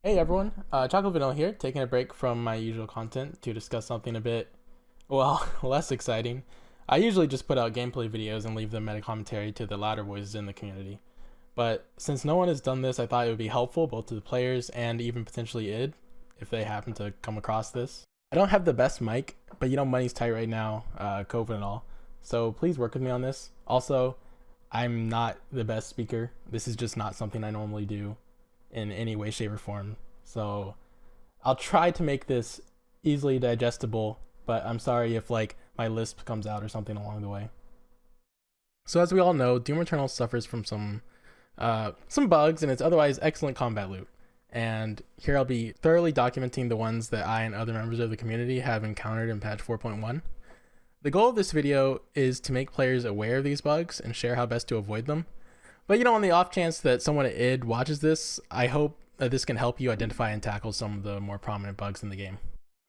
Hey everyone, Chocolate Vanilla here, taking a break from my usual content to discuss something a bit, well, less exciting. I usually just put out gameplay videos and leave the meta commentary to the louder voices in the community. But since no one has done this, I thought it would be helpful both to the players and even potentially id, if they happen to come across this. I don't have the best mic, but you know money's tight right now, COVID and all, so please work with me on this. Also, I'm not the best speaker. This is just not something I normally do in any way, shape, or form. So I'll try to make this easily digestible, but I'm sorry if like my lisp comes out or something along the way. So as we all know, Doom Eternal suffers from some bugs in its otherwise excellent combat loop. And here I'll be thoroughly documenting the ones that I and other members of the community have encountered in patch 4.1. The goal of this video is to make players aware of these bugs and share how best to avoid them. But you know, on the off chance that someone at id watches this, I hope that this can help you identify and tackle some of the more prominent bugs in the game.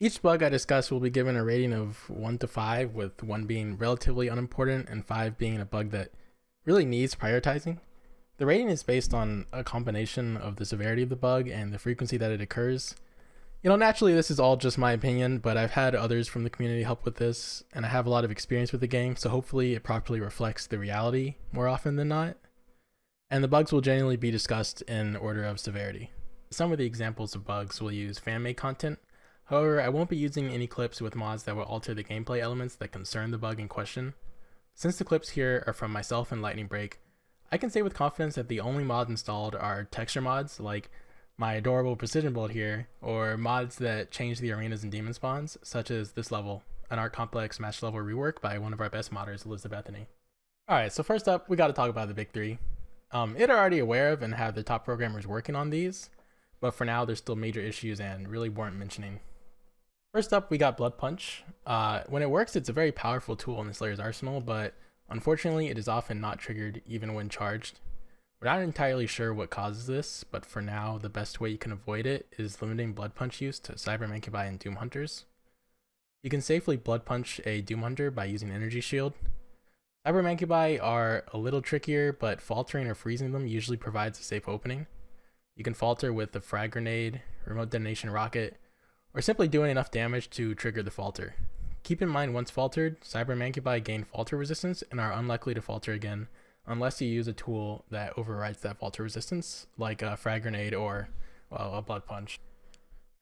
Each bug I discuss will be given a rating of 1 to 5, with 1 being relatively unimportant and 5 being a bug that really needs prioritizing. The rating is based on a combination of the severity of the bug and the frequency that it occurs. You know, naturally this is all just my opinion, but I've had others from the community help with this, and I have a lot of experience with the game, so hopefully it properly reflects the reality more often than not. And the bugs will generally be discussed in order of severity. Some of the examples of bugs will use fan-made content. However, I won't be using any clips with mods that will alter the gameplay elements that concern the bug in question. Since the clips here are from myself and Lightning Break, I can say with confidence that the only mods installed are texture mods, like my adorable precision build here, or mods that change the arenas and demon spawns, such as this level, an Art Complex match level rework by one of our best modders, Elizabeth. Alright, so first up, we gotta talk about the big three. It are already aware of and have the top programmers working on these, but for now there's still major issues and really warrant mentioning. First up, we got Blood Punch. When it works, it's a very powerful tool in the Slayer's arsenal, but unfortunately it is often not triggered even when charged. We're not entirely sure what causes this, but for now the best way you can avoid it is limiting Blood Punch use to Cyber Mancubi and Doom Hunters. You can safely Blood Punch a Doom Hunter by using Energy Shield. Cyber Mancubi are a little trickier, but faltering or freezing them usually provides a safe opening. You can falter with the frag grenade, remote detonation rocket, or simply doing enough damage to trigger the falter. Keep in mind, once faltered, Cyber Mancubi gain falter resistance and are unlikely to falter again unless you use a tool that overrides that falter resistance, like a frag grenade or, well, a Blood Punch.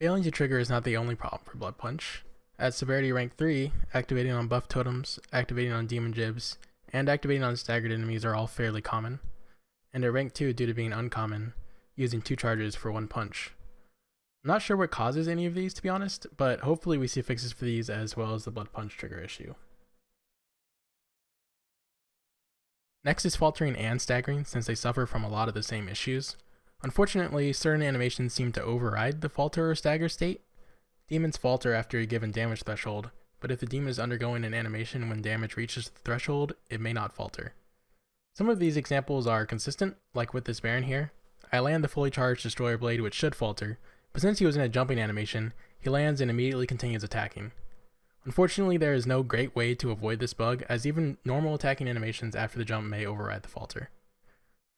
Failing to trigger is not the only problem for Blood Punch. At severity rank 3, activating on buff totems, activating on demon Gibs, and activating on staggered enemies are all fairly common, and at rank 2, due to being uncommon, using 2 charges for 1 punch. I'm not sure what causes any of these, to be honest, but hopefully we see fixes for these as well as the Blood Punch trigger issue. Next is faltering and staggering, since they suffer from a lot of the same issues. Unfortunately, certain animations seem to override the falter or stagger state. Demons falter after a given damage threshold, but if the demon is undergoing an animation when damage reaches the threshold, it may not falter. Some of these examples are consistent, like with this Baron here. I land the fully charged Destroyer Blade, which should falter, but since he was in a jumping animation, he lands and immediately continues attacking. Unfortunately, there is no great way to avoid this bug, as even normal attacking animations after the jump may override the falter.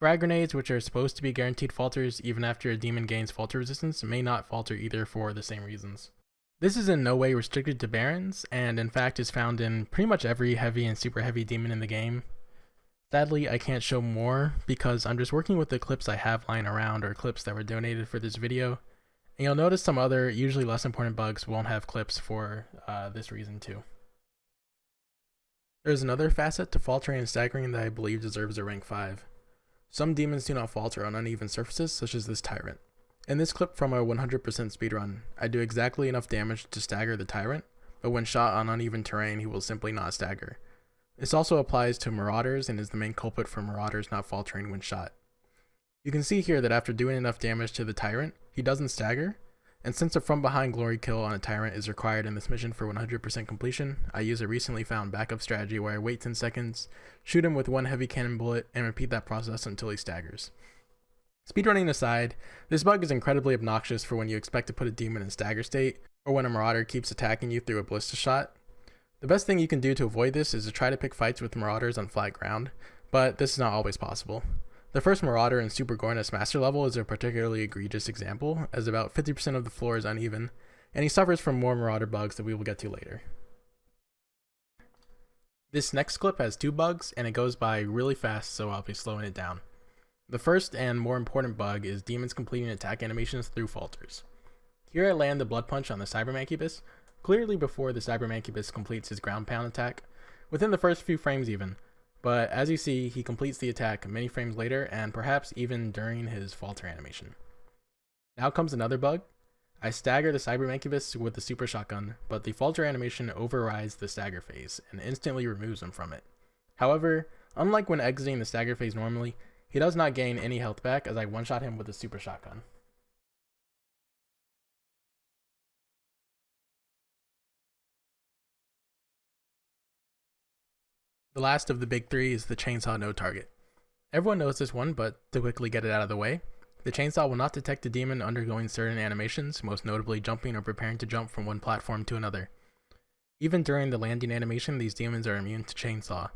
Frag grenades, which are supposed to be guaranteed falters even after a demon gains falter resistance, may not falter either for the same reasons. This is in no way restricted to Barons, and in fact is found in pretty much every heavy and super heavy demon in the game. Sadly, I can't show more because I'm just working with the clips I have lying around, or clips that were donated for this video, and you'll notice some other, usually less important bugs won't have clips for this reason too. There's another facet to faltering and staggering that I believe deserves a rank 5. Some demons do not falter on uneven surfaces, such as this Tyrant. In this clip from a 100% speedrun, I do exactly enough damage to stagger the Tyrant, but when shot on uneven terrain he will simply not stagger. This also applies to Marauders and is the main culprit for Marauders not faltering when shot. You can see here that after doing enough damage to the Tyrant, he doesn't stagger, and since a from behind glory kill on a Tyrant is required in this mission for 100% completion, I use a recently found backup strategy where I wait 10 seconds, shoot him with 1 heavy cannon bullet, and repeat that process until he staggers. Speedrunning aside, this bug is incredibly obnoxious for when you expect to put a demon in stagger state, or when a Marauder keeps attacking you through a ballista shot. The best thing you can do to avoid this is to try to pick fights with Marauders on flat ground, but this is not always possible. The first Marauder in Super Gorness Master level is a particularly egregious example, as about 50% of the floor is uneven, and he suffers from more Marauder bugs that we will get to later. This next clip has 2 bugs, and it goes by really fast, so I'll be slowing it down. The first and more important bug is demons completing attack animations through falters. Here I land the Blood Punch on the Cyber Mancubus, clearly before the Cyber Mancubus completes his ground pound attack, within the first few frames even, but as you see, he completes the attack many frames later and perhaps even during his falter animation. Now comes another bug. I stagger the Cyber Mancubus with the Super Shotgun, but the falter animation overrides the stagger phase and instantly removes him from it. However, unlike when exiting the stagger phase normally, he does not gain any health back as I one-shot him with the Super Shotgun. The last of the big 3 is the Chainsaw No Target. Everyone knows this one, but to quickly get it out of the way, the Chainsaw will not detect a demon undergoing certain animations, most notably jumping or preparing to jump from one platform to another. Even during the landing animation, these demons are immune to Chainsaw.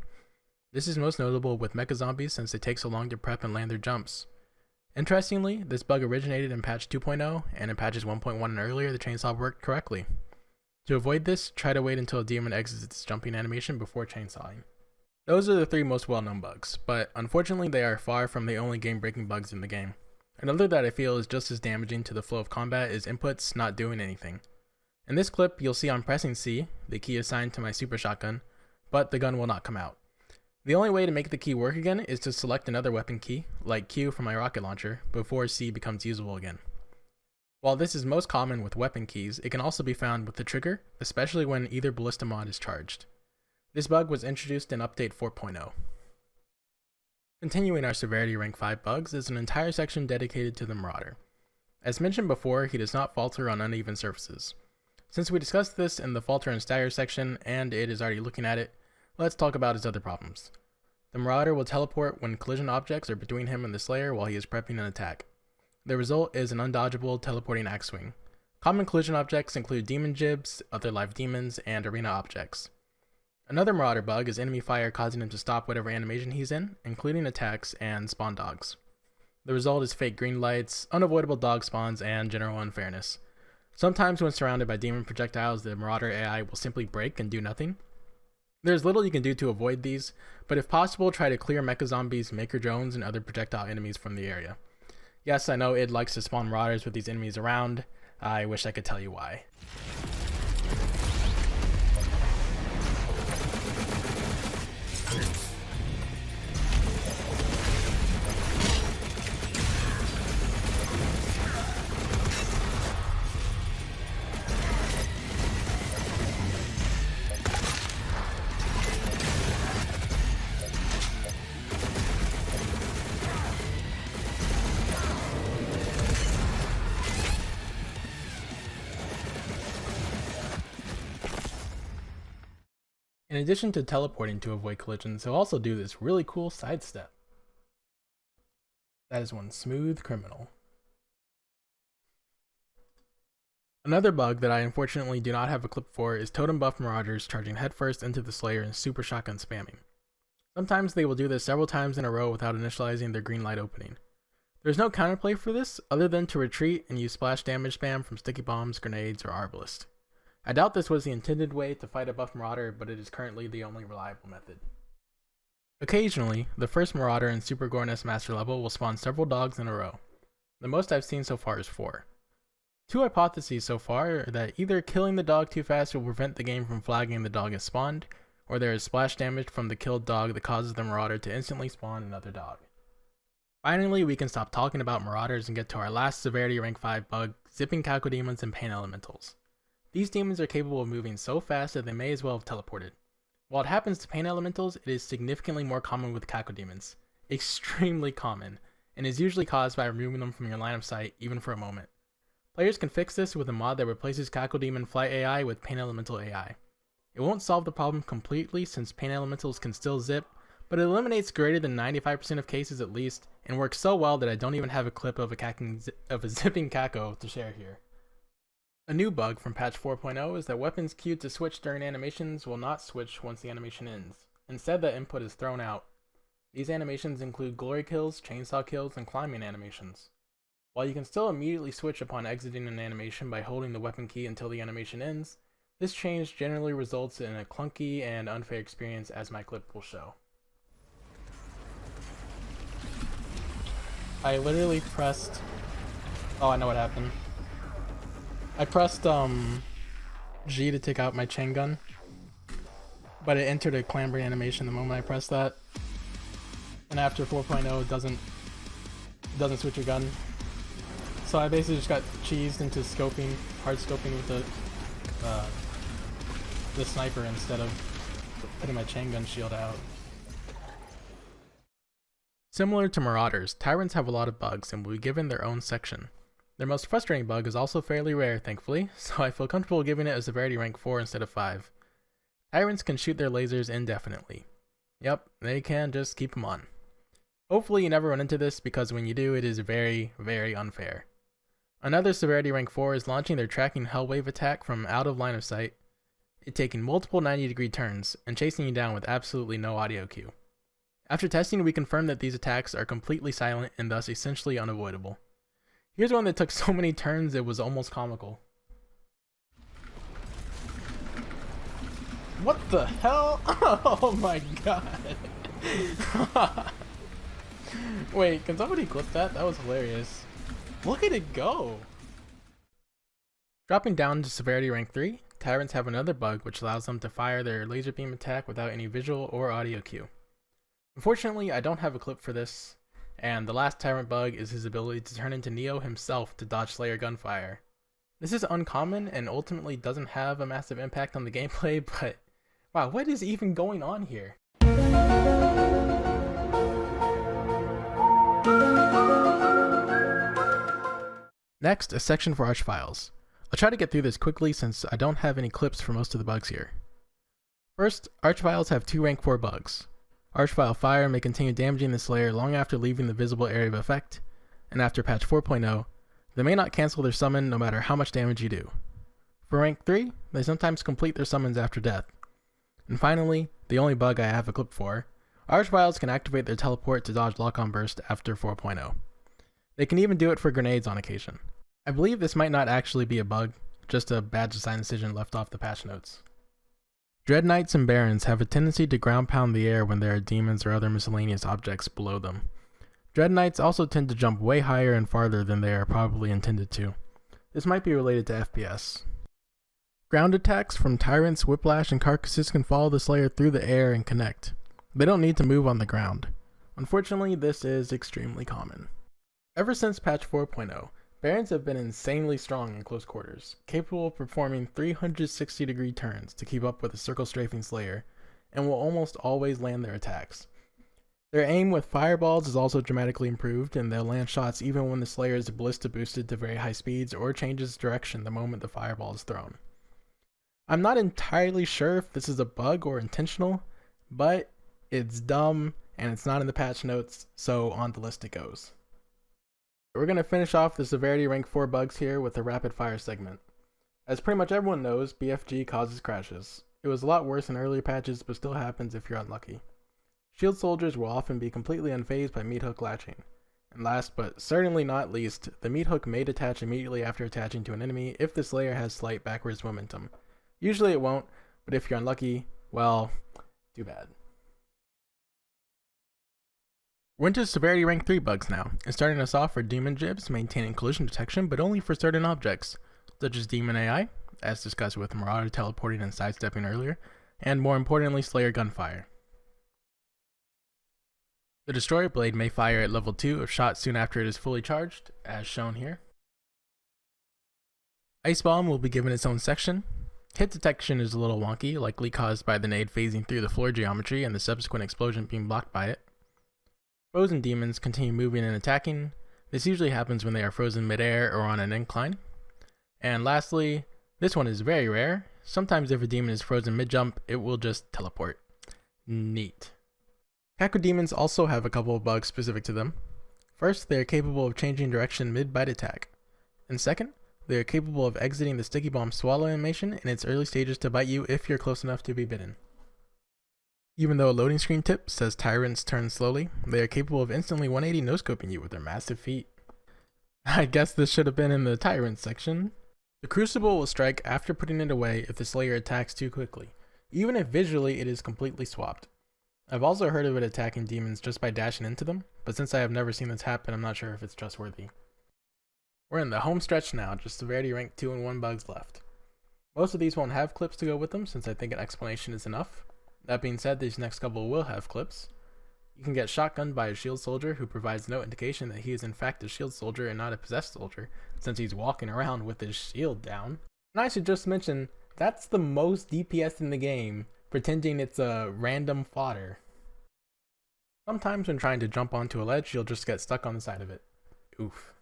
This is most notable with Mecha-Zombies since it takes so long to prep and land their jumps. Interestingly, this bug originated in patch 2.0, and in patches 1.1 and earlier, the Chainsaw worked correctly. To avoid this, try to wait until a demon exits its jumping animation before chainsawing. Those are the 3 most well-known bugs, but unfortunately they are far from the only game-breaking bugs in the game. Another that I feel is just as damaging to the flow of combat is inputs not doing anything. In this clip, you'll see I'm pressing C, the key assigned to my Super Shotgun, but the gun will not come out. The only way to make the key work again is to select another weapon key, like Q from my rocket launcher, before C becomes usable again. While this is most common with weapon keys, it can also be found with the trigger, especially when either ballista mod is charged. This bug was introduced in update 4.0. Continuing our severity rank 5 bugs is an entire section dedicated to the Marauder. As mentioned before, he does not falter on uneven surfaces. Since we discussed this in the falter and stagger section, and it is already looking at it, let's talk about his other problems. The Marauder will teleport when collision objects are between him and the Slayer while he is prepping an attack. The result is an undodgeable teleporting axe swing. Common collision objects include demon Gibs, other live demons, and arena objects. Another Marauder bug is enemy fire causing him to stop whatever animation he's in, including attacks and spawn dogs. The result is fake green lights, unavoidable dog spawns, and general unfairness. Sometimes when surrounded by demon projectiles, the Marauder AI will simply break and do nothing. There's little you can do to avoid these, but if possible, try to clear Mecha-Zombies, Makyrs drones, and other projectile enemies from the area. Yes, I know id likes to spawn Marauders with these enemies around. I wish I could tell you why. In addition to teleporting to avoid collisions, he'll also do this really cool sidestep. That is one smooth criminal. Another bug that I unfortunately do not have a clip for is totem buff Marauders charging headfirst into the Slayer and Super Shotgun spamming. Sometimes they will do this several times in a row without initializing their green light opening. There's no counterplay for this other than to retreat and use splash damage spam from sticky bombs, grenades, or arbalist. I doubt this was the intended way to fight a buff Marauder, but it is currently the only reliable method. Occasionally, the first Marauder in Super Gorness Master level will spawn several dogs in a row. The most I've seen so far is 4. 2 hypotheses so far are that either killing the dog too fast will prevent the game from flagging the dog as spawned, or there is splash damage from the killed dog that causes the Marauder to instantly spawn another dog. Finally, we can stop talking about Marauders and get to our last severity rank 5 bug, zipping Cacodemons and pain elementals. These demons are capable of moving so fast that they may as well have teleported. While it happens to pain elementals, it is significantly more common with Cacodemons. Extremely common, and is usually caused by removing them from your line of sight, even for a moment. Players can fix this with a mod that replaces Cacodemon Flight AI with Pain Elemental AI. It won't solve the problem completely since Pain Elementals can still zip, but it eliminates greater than 95% of cases at least, and works so well that I don't even have a clip of a zipping Caco to share here. A new bug from patch 4.0 is that weapons queued to switch during animations will not switch once the animation ends. Instead, that input is thrown out. These animations include glory kills, chainsaw kills, and climbing animations. While you can still immediately switch upon exiting an animation by holding the weapon key until the animation ends, this change generally results in a clunky and unfair experience, as my clip will show. I literally pressed... Oh, I know what happened. I pressed G to take out my chain gun, but it entered a clambering animation the moment I pressed that. And after 4.0 it doesn't switch your gun. So I basically just got cheesed into scoping, hard scoping with the sniper instead of putting my chain gun shield out. Similar to Marauders, Tyrants have a lot of bugs and will be given their own section. Their most frustrating bug is also fairly rare, thankfully, so I feel comfortable giving it a severity rank 4 instead of 5. Tyrants can shoot their lasers indefinitely. Yep, they can just keep them on. Hopefully you never run into this, because when you do, it is very, very unfair. Another severity rank 4 is launching their tracking Hellwave attack from out of line of sight, it taking multiple 90-degree turns, and chasing you down with absolutely no audio cue. After testing, we confirmed that these attacks are completely silent and thus essentially unavoidable. Here's one that took so many turns it was almost comical. What the hell? Oh my god. Wait, can somebody clip that? That was hilarious. Look at it go! Dropping down to severity rank 3, Tyrants have another bug which allows them to fire their laser beam attack without any visual or audio cue. Unfortunately, I don't have a clip for this, and the last Tyrant bug is his ability to turn into Neo himself to dodge Slayer gunfire. This is uncommon and ultimately doesn't have a massive impact on the gameplay, but wow, what is even going on here? Next, a section for Archviles. I'll try to get through this quickly since I don't have any clips for most of the bugs here. First, Archviles have 2 rank 4 bugs. Archvile Fire may continue damaging the Slayer long after leaving the visible area of effect, and after patch 4.0, they may not cancel their summon no matter how much damage you do. For rank 3, they sometimes complete their summons after death. And finally, the only bug I have a clip for, Archviles can activate their teleport to dodge lock-on burst after 4.0. They can even do it for grenades on occasion. I believe this might not actually be a bug, just a bad design decision left off the patch notes. Dread Knights and Barons have a tendency to ground pound the air when there are demons or other miscellaneous objects below them. Dread Knights also tend to jump way higher and farther than they are probably intended to. This might be related to FPS. Ground attacks from Tyrants, Whiplash, and Carcasses can follow the Slayer through the air and connect. They don't need to move on the ground. Unfortunately, this is extremely common. Ever since patch 4.0, Barons have been insanely strong in close quarters, capable of performing 360-degree turns to keep up with a circle-strafing Slayer, and will almost always land their attacks. Their aim with fireballs is also dramatically improved, and they'll land shots even when the Slayer is ballista boosted to very high speeds or changes direction the moment the fireball is thrown. I'm not entirely sure if this is a bug or intentional, but it's dumb and it's not in the patch notes, so on the list it goes. We're going to finish off the severity rank 4 bugs here with a rapid fire segment. As pretty much everyone knows, BFG causes crashes. It was a lot worse in earlier patches, but still happens if you're unlucky. Shield soldiers will often be completely unfazed by Meathook latching. And last but certainly not least, the Meathook may detach immediately after attaching to an enemy if the Slayer has slight backwards momentum. Usually it won't, but if you're unlucky, well, too bad. We're into severity rank 3 bugs now, and starting us off are Demon Gibs maintaining collision detection but only for certain objects, such as Demon AI, as discussed with Marauder teleporting and sidestepping earlier, and more importantly Slayer gunfire. The Destroyer Blade may fire at level 2 if shot soon after it is fully charged, as shown here. Ice Bomb will be given its own section. Hit detection is a little wonky, likely caused by the nade phasing through the floor geometry and the subsequent explosion being blocked by it. Frozen demons continue moving and attacking. This usually happens when they are frozen midair or on an incline. And lastly, this one is very rare. Sometimes if a demon is frozen mid-jump, it will just teleport. Neat. Cacodemons also have a couple of bugs specific to them. First, they are capable of changing direction mid-bite attack. And second, they are capable of exiting the sticky bomb swallow animation in its early stages to bite you if you're close enough to be bitten. Even though a loading screen tip says Tyrants turn slowly, they are capable of instantly 180 no-scoping you with their massive feet. I guess this should have been in the Tyrant section. The Crucible will strike after putting it away if the Slayer attacks too quickly, even if visually it is completely swapped. I've also heard of it attacking demons just by dashing into them, but since I have never seen this happen, I'm not sure if it's trustworthy. We're in the home stretch now, just severity rank 2 and 1 bugs left. Most of these won't have clips to go with them since I think an explanation is enough. That being said, these next couple will have clips. You can get shotgunned by a shield soldier who provides no indication that he is in fact a shield soldier and not a possessed soldier, since he's walking around with his shield down. And I should just mention, that's the most DPS in the game, pretending it's a random fodder. Sometimes when trying to jump onto a ledge, you'll just get stuck on the side of it. Oof.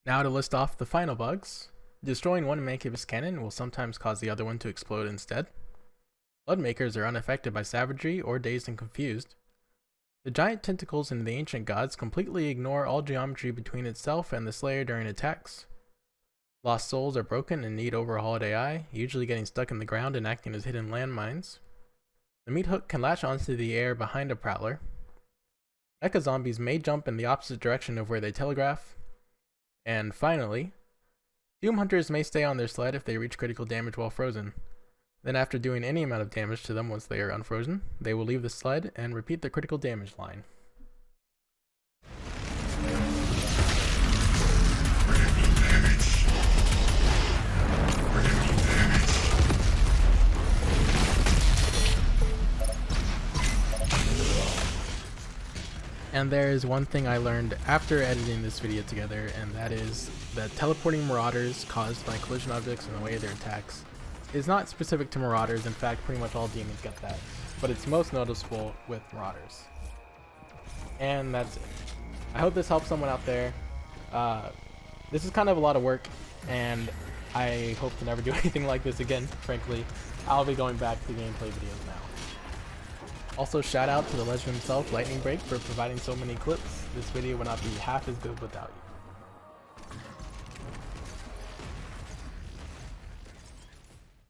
Now to list off the final bugs. Destroying one Mancubus cannon will sometimes cause the other one to explode instead. Blood Makyrs are unaffected by Savagery or Dazed and Confused. The giant tentacles in the ancient gods completely ignore all geometry between itself and the Slayer during attacks. Lost souls are broken and need overhauled AI, usually getting stuck in the ground and acting as hidden landmines. The Meathook can latch onto the air behind a Prowler. Mecha-Zombies may jump in the opposite direction of where they telegraph. And finally, Doom Hunters may stay on their sled if they reach critical damage while frozen. Then after doing any amount of damage to them once they are unfrozen, they will leave the sled and repeat the critical damage line. And there is one thing I learned after editing this video together, and that is that teleporting Marauders caused by collision objects in the way of their attacks is not specific to Marauders. In fact, pretty much all demons get that, but it's most noticeable with Marauders. And that's it. I hope this helps someone out there. This is kind of a lot of work, and I hope to never do anything like this again, frankly. I'll be going back to gameplay videos now. Also, shout out to the legend himself, Lightning Break, for providing so many clips. This video would not be half as good without you.